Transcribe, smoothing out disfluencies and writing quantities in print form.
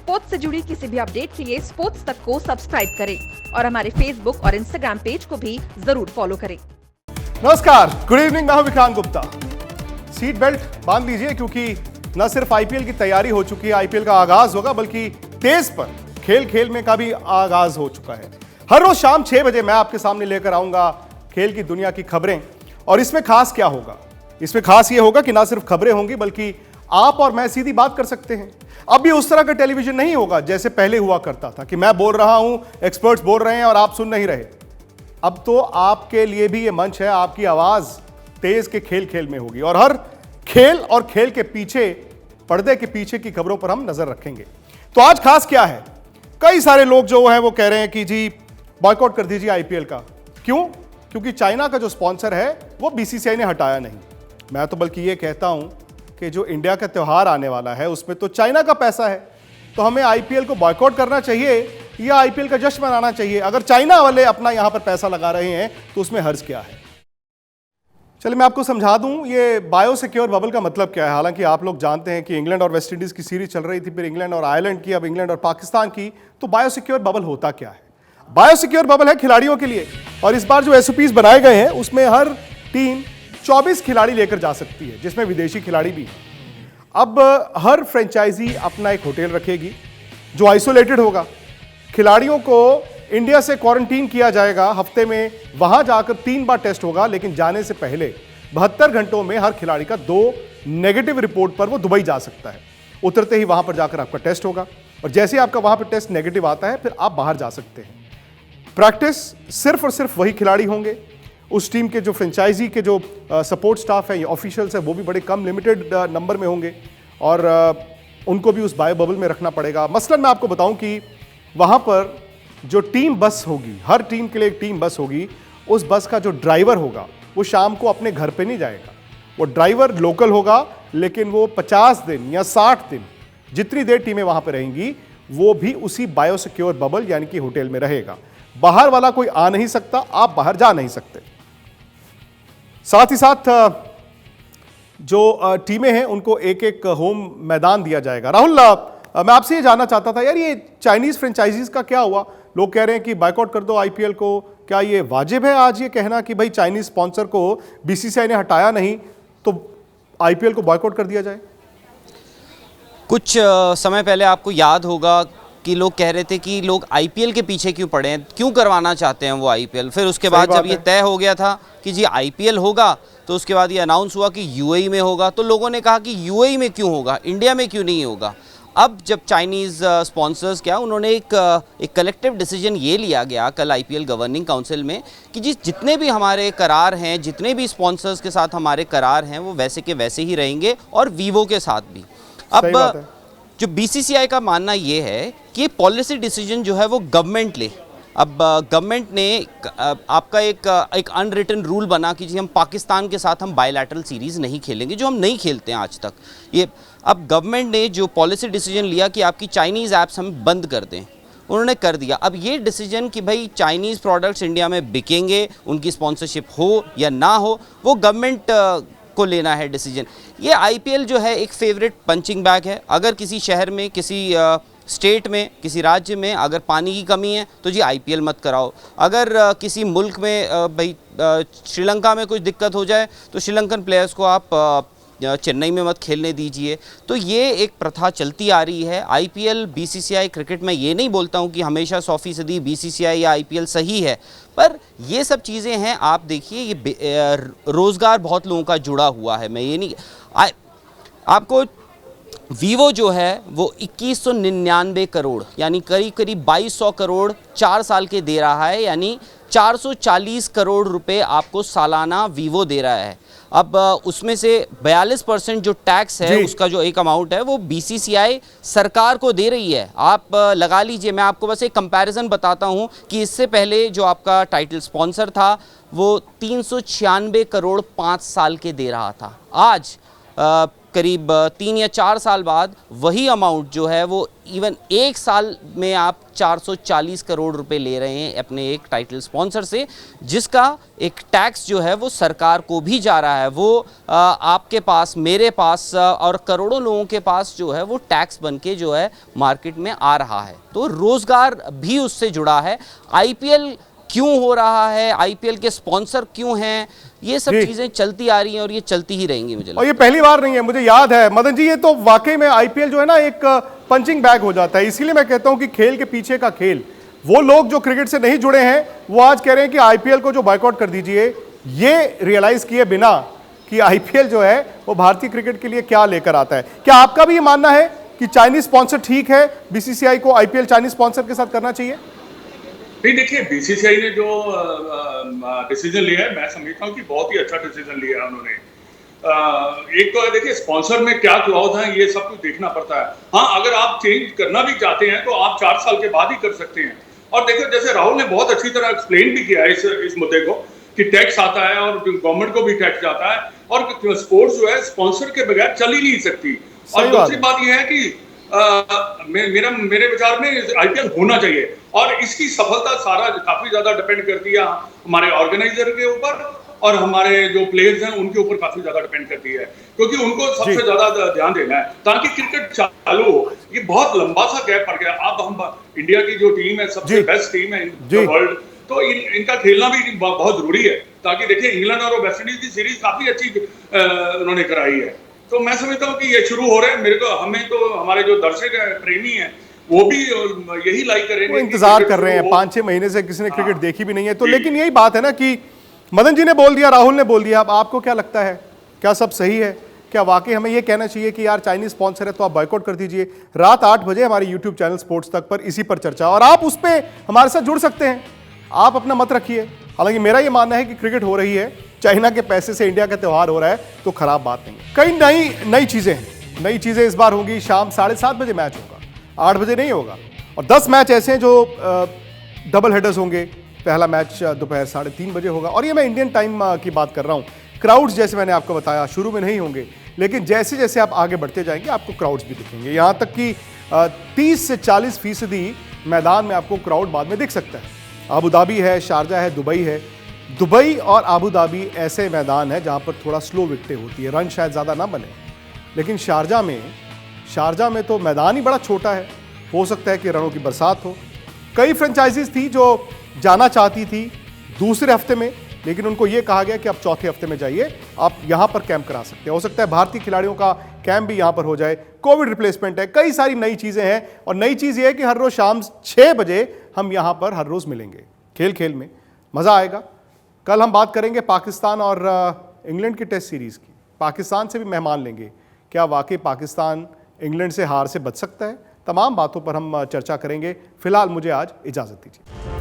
Sports से जुड़ी किसी भी अपडेट के लिए स्पोर्ट्स तक को सब्सक्राइब करें और हमारे फेसबुक और इंस्टाग्राम पेज को भी जरूर फॉलो करें। नमस्कार, गुड इवनिंग। मैं हूं विक्रांत गुप्ता। सीट बेल्ट बांध लीजिए क्योंकि न सिर्फ आईपीएल की तैयारी हो चुकी है, आईपीएल का आगाज होगा, बल्कि तेज पर खेल खेल में का भी आगाज हो चुका है। हर रोज शाम 6 बजे मैं आपके सामने लेकर आऊंगा खेल की दुनिया की खबरें। और इसमें खास क्या होगा? इसमें खास ये होगा कि ना सिर्फ खबरें होंगी बल्कि आप और मैं सीधी बात कर सकते हैं। अब भी उस तरह का टेलीविजन नहीं होगा जैसे पहले हुआ करता था कि मैं बोल रहा हूं, एक्सपर्ट्स बोल रहे हैं और आप सुन नहीं रहे। अब तो आपके लिए भी ये मंच है, आपकी आवाज तेज के खेल खेल में होगी और हर खेल और खेल के पीछे, पर्दे के पीछे की खबरों पर हम नजर रखेंगे। तो आज खास क्या है? कई सारे लोग जो हैं वो कह रहे हैं कि जी बॉयकॉट कर दीजिए आईपीएल का। क्यों? क्योंकि चाइना का जो स्पॉन्सर है वो बीसीसीआई ने हटाया नहीं। मैं तो बल्कि ये कहता हूं कि जो इंडिया का त्यौहार आने वाला है उसमें तो चाइना का पैसा है, तो हमें आईपीएल को बॉयकॉट करना चाहिए या आईपीएल का जश्न मनाना चाहिए? अगर चाइना वाले अपना यहां पर पैसा लगा रहे हैं तो उसमें हर्ज क्या है? चलिए मैं आपको समझा दूं ये बायोसिक्योर बबल का मतलब क्या है। हालांकि आप लोग जानते हैं कि इंग्लैंड और वेस्ट इंडीज की सीरीज चल रही थी, फिर इंग्लैंड और आयरलैंड की, अब इंग्लैंड और पाकिस्तान की। तो बायोसिक्योर बबल होता क्या है? बायोसिक्योर बबल है खिलाड़ियों के लिए, और इस बार जो एसओपीज बनाए गए हैं उसमें हर टीम 24 खिलाड़ी लेकर जा सकती है, जिसमें विदेशी खिलाड़ी भी। अब हर फ्रेंचाइजी अपना एक होटल रखेगी जो आइसोलेटेड होगा। खिलाड़ियों को इंडिया से क्वारंटीन किया जाएगा, हफ्ते में वहां जाकर 3 बार टेस्ट होगा, लेकिन जाने से पहले 72 घंटों में हर खिलाड़ी का 2 नेगेटिव रिपोर्ट पर वो दुबई जा सकता है। उतरते ही वहां पर जाकर आपका टेस्ट होगा और जैसे ही आपका वहां पर टेस्ट नेगेटिव आता है फिर आप बाहर जा सकते हैं। प्रैक्टिस सिर्फ और सिर्फ वही खिलाड़ी होंगे। उस टीम के जो फ्रेंचाइजी के जो सपोर्ट स्टाफ है या ऑफिशियल्स है वो भी बड़े कम लिमिटेड नंबर में होंगे और उनको भी उस बायो बबल में रखना पड़ेगा। मसलन मैं आपको बताऊं कि वहां पर जो टीम बस होगी, हर टीम के लिए एक टीम बस होगी, उस बस का जो ड्राइवर होगा वो शाम को अपने घर पे नहीं जाएगा। वो ड्राइवर लोकल होगा, लेकिन वो 50 दिन या 60 दिन जितनी देर टीमें वहां पर रहेंगी वो भी उसी बायोसिक्योर बबल यानी कि होटल में रहेगा। बाहर वाला कोई आ नहीं सकता, आप बाहर जा नहीं सकते। साथ ही साथ जो टीमें हैं उनको एक एक होम मैदान दिया जाएगा। राहुल, मैं आपसे ये जानना चाहता था यार, ये चाइनीज फ्रेंचाइजीज का क्या हुआ? लोग कह रहे हैं कि बायकॉट कर दो आईपीएल को। क्या ये वाजिब है आज ये कहना कि भाई चाइनीज स्पॉन्सर को बीसीसीआई ने हटाया नहीं तो आईपीएल को बॉयकॉट कर दिया जाए? कुछ समय पहले आपको याद होगा कि लोग कह रहे थे कि लोग आईपीएल के पीछे क्यों पड़े हैं, क्यों करवाना चाहते हैं वो आईपीएल। फिर उसके बाद जब ये तय हो गया था कि जी आईपीएल होगा, तो उसके बाद ये अनाउंस हुआ कि यूएई में होगा। तो लोगों ने कहा कि यूएई में क्यों होगा, इंडिया में क्यों नहीं होगा। अब जब चाइनीज़ स्पॉन्सर्स उन्होंने एक कलेक्टिव डिसीजन ये लिया गया कल आईपीएल गवर्निंग काउंसिल में कि जितने भी हमारे करार हैं, जितने भी स्पॉन्सर्स के साथ हमारे करार हैं वो वैसे के वैसे ही रहेंगे और वीवो के साथ भी। अब जो बीसीसीआई का मानना ये है कि पॉलिसी डिसीजन जो है वो गवर्नमेंट ले। अब गवर्नमेंट ने आपका एक अनरिटन रूल बना कि जी हम पाकिस्तान के साथ हम बायलैटरल सीरीज़ नहीं खेलेंगे, जो हम नहीं खेलते हैं आज तक। ये अब गवर्नमेंट ने जो पॉलिसी डिसीजन लिया कि आपकी चाइनीज़ ऐप्स हम बंद कर दें, उन्होंने कर दिया। अब ये डिसीजन कि भाई चाइनीज़ प्रोडक्ट्स इंडिया में बिकेंगे, उनकी स्पॉन्सरशिप हो या ना हो, वो गवर्नमेंट को लेना है डिसीजन। ये आईपीएल जो है एक फेवरेट पंचिंग बैग है। अगर किसी शहर में, किसी स्टेट में, किसी राज्य में अगर पानी की कमी है तो जी आईपीएल मत कराओ। अगर किसी मुल्क में भाई श्रीलंका में कुछ दिक्कत हो जाए तो श्रीलंकन प्लेयर्स को आप चेन्नई में मत खेलने दीजिए। तो ये एक प्रथा चलती आ रही है। आईपीएल, बीसीसीआई, क्रिकेट में ये नहीं बोलता हूँ कि हमेशा 100% बीसीसीआई या आईपीएल सही है, पर ये सब चीज़ें हैं। आप देखिए ये रोज़गार बहुत लोगों का जुड़ा हुआ है। मैं ये नहीं आपको वीवो जो है वो 2199 करोड़ यानी करीब करीब 2200 करोड़ 4 साल के दे रहा है, यानी 440 करोड़ रुपए आपको सालाना वीवो दे रहा है। अब उसमें से 42% जो टैक्स है उसका जो एक अमाउंट है वो बीसीसीआई सरकार को दे रही है। आप लगा लीजिए, मैं आपको बस एक कंपैरिजन बताता हूं कि इससे पहले जो आपका टाइटल स्पॉन्सर था वो 396 करोड़ 5 साल के दे रहा था। आज करीब 3 या 4 साल बाद वही अमाउंट जो है वो इवन एक साल में आप 440 करोड़ रुपए ले रहे हैं अपने एक टाइटल स्पॉन्सर से, जिसका एक टैक्स जो है वो सरकार को भी जा रहा है, वो आपके पास, मेरे पास और करोड़ों लोगों के पास जो है वो टैक्स बन के जो है मार्केट में आ रहा है। तो रोजगार भी उससे जुड़ा है। आईपीएल क्यों हो रहा है, आईपीएल के स्पॉन्सर क्यों हैं, ये सब चीजें चलती आ रही हैं और ये चलती ही रहेंगी मुझे लगता है। और ये पहली बार नहीं है, मुझे याद है मदन जी, ये तो वाकई में आईपीएल जो है ना एक पंचिंग बैग हो जाता है। इसीलिए मैं कहता हूं कि खेल के पीछे का खेल, वो लोग जो क्रिकेट से नहीं जुड़े हैं वो आज कह रहे हैं कि आईपीएल को जो बॉयकॉट कर दीजिए, ये रियलाइज किए बिना कि आईपीएल जो है वो भारतीय क्रिकेट के लिए क्या लेकर आता है। क्या आपका भी ये मानना है कि चाइनीज स्पॉन्सर ठीक है, बीसीसीआई को आईपीएल चाइनीज स्पॉन्सर के साथ करना चाहिए? नहीं, देखिए, बीसीसीआई ने जो डिसीजन लिया है, मैं समझता हूँ कि बहुत ही अच्छा डिसीजन लिया है उन्होंने। एक तो है, देखिए, स्पॉन्सर में क्या क्लॉज है ये सब कुछ देखना पड़ता है। हाँ, अगर आप चेंज करना भी चाहते हैं तो आप 4 साल के बाद ही कर सकते हैं। और देखो, जैसे राहुल ने बहुत अच्छी तरह एक्सप्लेन भी किया है इस मुद्दे को कि टैक्स आता है और गवर्नमेंट को भी टैक्स जाता है, और स्पोर्ट्स जो है स्पॉन्सर के बगैर चल ही नहीं सकती। और दूसरी बात यह है कि मेरे विचार में आईपीएल होना चाहिए, और इसकी सफलता काफी ज्यादा डिपेंड करती है हमारे ऑर्गेनाइजर के ऊपर, और हमारे जो प्लेयर्स हैं उनके ऊपर काफी ज्यादा डिपेंड करती है, क्योंकि उनको सबसे ज्यादा ध्यान देना है ताकि क्रिकेट चालू हो। ये बहुत लंबा सा गैप पड़ गया। अब हम इंडिया की जो टीम है, सबसे बेस्ट टीम है इन वर्ल्ड, तो इनका खेलना भी बहुत जरूरी है, ताकि देखिए इंग्लैंड और वेस्ट इंडीज की सीरीज काफी अच्छी उन्होंने कराई है। तो मैं समझता हूँ कि ये शुरू हो रहे हैं। हमें तो हमारे जो दर्शक प्रेमी हैं वो भी यही लाइक करेंगे, वो इंतजार कर रहे हैं। 5-6 महीने से किसी ने क्रिकेट देखी भी नहीं है। तो लेकिन यही बात है ना कि मदन जी ने बोल दिया, राहुल ने बोल दिया, अब आपको क्या लगता है, क्या सब सही है? क्या वाकई हमें ये कहना चाहिए कि यार चाइनीज स्पॉन्सर है तो आप बॉयकॉट कर दीजिए? रात 8 बजे हमारे यूट्यूब चैनल स्पोर्ट्स तक पर इसी पर चर्चा, और आप उस पर हमारे साथ जुड़ सकते हैं। आप अपना मत रखिए। हालांकि मेरा ये मानना है कि क्रिकेट हो रही है, चाइना के पैसे से इंडिया का त्यौहार हो रहा है, तो खराब बात नहीं। कई नई चीजें इस बार होंगी। शाम 7:30 बजे मैच होगा, 8 बजे नहीं होगा, और 10 मैच ऐसे हैं जो डबल हेडर्स होंगे। पहला मैच दोपहर 3:30 बजे होगा, और ये मैं इंडियन टाइम की बात कर रहा हूँ। क्राउड्स जैसे मैंने आपको बताया शुरू में नहीं होंगे, लेकिन जैसे जैसे आप आगे बढ़ते जाएंगे आपको क्राउड्स भी दिखेंगे। यहाँ तक कि 30 से 40% मैदान में आपको क्राउड बाद में दिख सकता है। अबू धाबी है, शारजा है, दुबई है। दुबई और अबू धाबी ऐसे मैदान है जहाँ पर थोड़ा स्लो विकेटें होती है, रन शायद ज़्यादा ना बने। लेकिन शारजा में तो मैदान ही बड़ा छोटा है, हो सकता है कि रनों की बरसात हो। कई फ्रेंचाइजीज थी जो जाना चाहती थी दूसरे हफ्ते में, लेकिन उनको ये कहा गया कि आप चौथे हफ्ते में जाइए, आप यहाँ पर कैंप करा सकते हैं। हो सकता है भारतीय खिलाड़ियों का कैंप भी यहाँ पर हो जाए। कोविड रिप्लेसमेंट है, कई सारी नई चीज़ें हैं, और नई चीज़ ये है कि हर रोज़ शाम 6 बजे हम यहाँ पर हर रोज़ मिलेंगे। खेल में मज़ा आएगा। कल हम बात करेंगे पाकिस्तान और इंग्लैंड की टेस्ट सीरीज़ की। पाकिस्तान से भी मेहमान लेंगे। क्या वाकई पाकिस्तान इंग्लैंड से हार से बच सकता है? तमाम बातों पर हम चर्चा करेंगे। फिलहाल मुझे आज इजाज़त दीजिए।